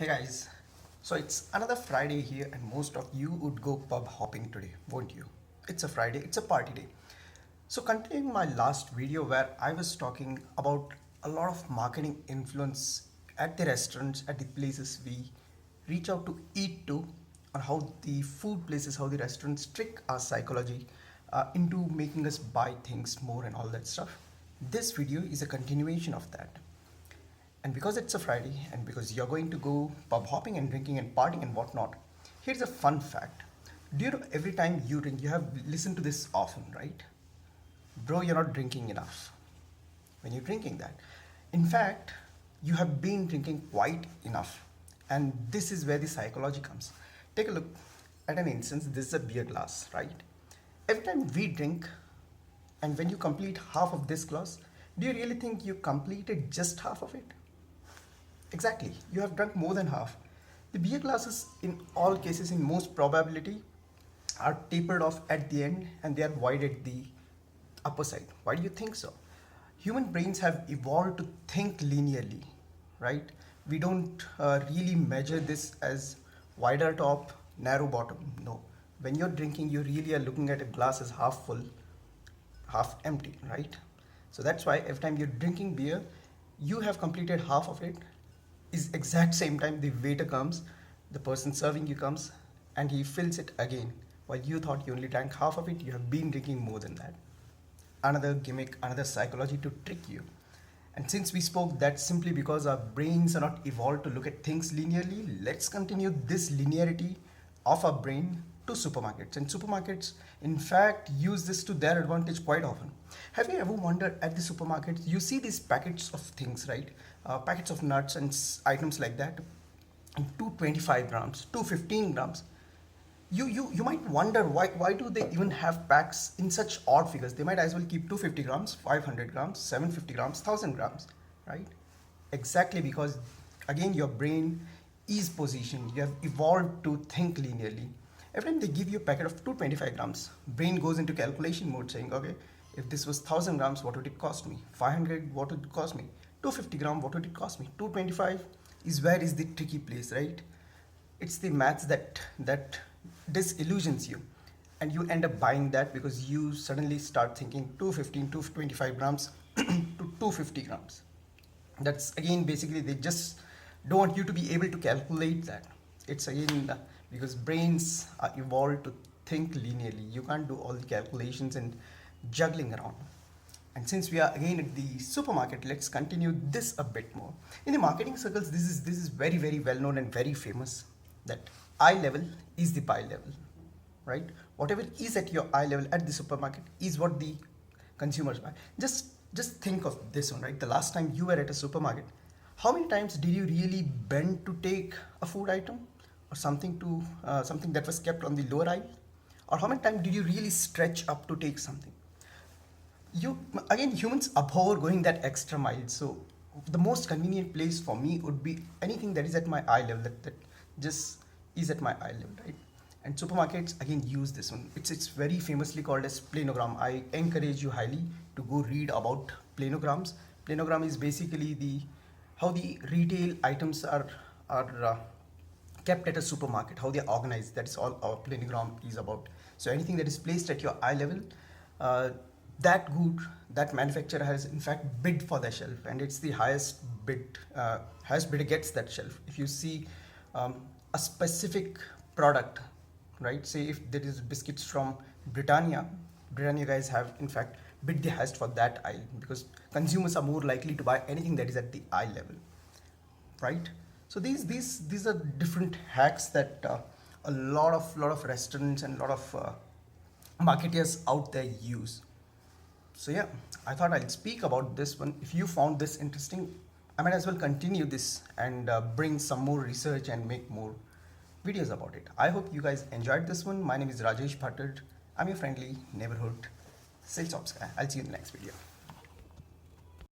Hey guys, so it's another Friday here, and most of you would go pub hopping today, won't you? It's a Friday, it's a party day. So, continuing my last video where I was talking about a lot of marketing influence at the restaurants, at the places we reach out to eat to, on how the food places, how the restaurants trick our psychology into making us buy things more and all that stuff. This video is a continuation of that. And because it's a Friday and because you're going to go pub hopping and drinking and partying and whatnot, here's a fun fact. Do you know every time you drink, you have listened to this often, right? Bro, you're not drinking enough when you're drinking that. In fact, you have been drinking quite enough. And this is where the psychology comes. Take a look at an instance. This is a beer glass, right? Every time we drink, and when you complete half of this glass, do you really think you completed just half of it? Exactly, you have drunk more than half. The beer glasses, in all cases, in most probability, are tapered off at the end and they are wide at the upper side. Why do you think so? Human brains have evolved to think linearly, right? We don't really measure this as wider top, narrow bottom. No. When you're drinking, you really are looking at a glass as half full, half empty, right? So that's why every time you're drinking beer, you have completed half of it. Is exact same time the waiter comes, the person serving you comes, and he fills it again. While you thought you only drank half of it, you have been drinking more than that. Another gimmick, another psychology to trick you. And since we spoke that simply because our brains are not evolved to look at things linearly, let's continue this linearity of our brain to supermarkets. And supermarkets, in fact, use this to their advantage quite often. Have you ever wondered at the supermarkets, you see these packets of things, right? Packets of nuts and items like that, 225 grams, 215 grams. You might wonder why do they even have packs in such odd figures. They might as well keep 250 grams, 500 grams, 750 grams, 1000 grams, right? Exactly, because again your brain is positioned. You have evolved to think linearly. Every time they give you a packet of 225 grams, brain goes into calculation mode saying, okay, if this was 1000 grams, what would it cost me? 500, what would it cost me? 250 gram, what would it cost me? 225 is where is the tricky place, right? It's the maths that disillusions you, and you end up buying that because you suddenly start thinking 215 225 grams to 250 grams. That's again basically they just don't want you to be able to calculate that. It's again because brains are evolved to think linearly. You can't do all the calculations and juggling around. And since we are again at the supermarket, let's continue this a bit more. In the marketing circles, this is very well known and very famous, that eye level is the pie level, right? Whatever is at your eye level at the supermarket is what the consumers buy. Just think of this one, right? The last time you were at a supermarket, how many times did you really bend to take a food item or something that was kept on the lower aisle? Or how many times did you really stretch up to take something? You again, humans abhor going that extra mile. So the most convenient place for me would be anything that is at my eye level, that just is at my eye level, right? And supermarkets again use this one. It's very famously called as planogram. I encourage you highly to go read about planograms. Planogram is basically the how the retail items are kept at a supermarket, how they are organized. That is all our planogram is about. So anything that is placed at your eye level, uh, that good, that manufacturer has in fact bid for the shelf, and it's the highest bidder gets that shelf. If you see a specific product, right? Say if there is biscuits from Britannia guys have in fact bid the highest for that aisle because consumers are more likely to buy anything that is at the eye level, right? So these are different hacks that a lot of restaurants and a lot of marketers out there use. So yeah, I thought I'll speak about this one. If you found this interesting, I might as well continue this and bring some more research and make more videos about it. I hope you guys enjoyed this one. My name is Rajesh Bhattad. I'm your friendly neighborhood sales ops guy. I'll see you in the next video.